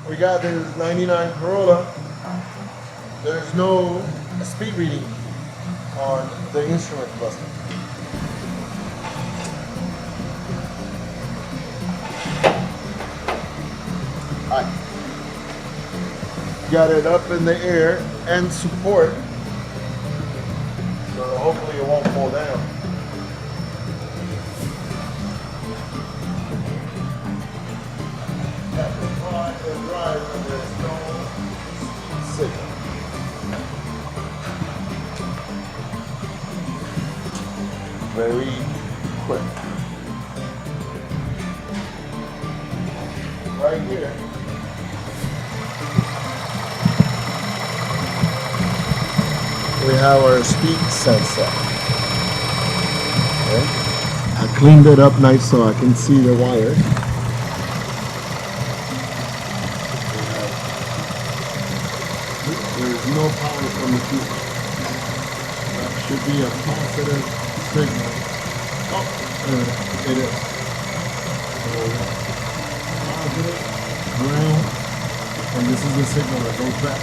We got this 99 Corolla. There's no speed reading on the instrument cluster. Alright. Got it up in the air and support, so hopefully it won't fall down. Have to fly and drive when there's no signal. Very quick. Right here. We have our speed sensor. Okay. I cleaned it up nice so I can see the wires. There's no power from the fuel. That should be a positive signal. Oh, it is. So, positive, ground, and this is the signal that goes back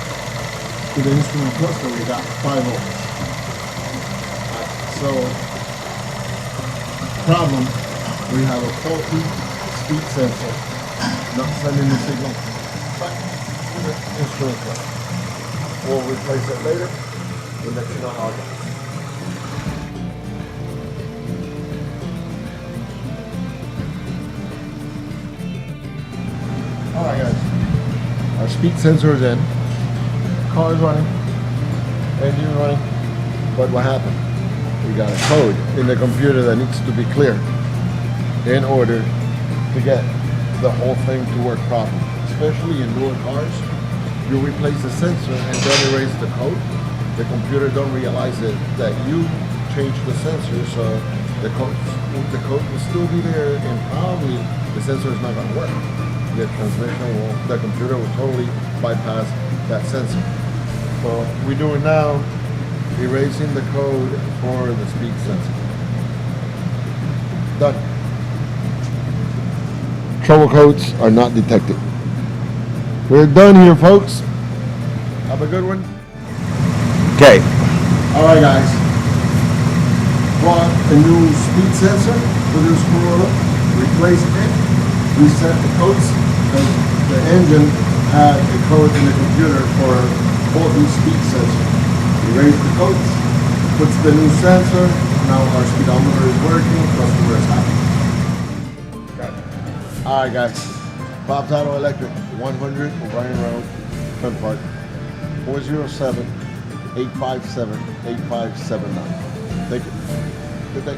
to the instrument cluster. We got 5 volts. So, problem, we have a faulty speed sensor, not sending the signal back to the instrument cluster. We'll replace it later. We'll let you know how it goes. Alright guys, our speed sensor is in. Car is running, engine running, but what happened? We got a code in the computer that needs to be cleared in order to get the whole thing to work properly. Especially in newer cars, you replace the sensor and then erase the code. The computer don't realize it that you changed the sensor, so the code will still be there and probably the sensor is not going to work. The transmission will, the computer will totally bypass that sensor. So we're doing now, erasing the code for the speed sensor. Done. Trouble codes are not detected. We're done here, folks. Have a good one. Okay. Alright guys. Brought a new speed sensor for this Corolla. Replaced it. Reset the codes. The engine had a code in the computer for faulty speed sensor. Erase the codes, puts the new sensor. Now our speedometer is working. Customer is happy. Alright guys, Bob's Auto Electric, 100 Obrien Road, Fern Park, 407-857-8579. Thank you. Good day.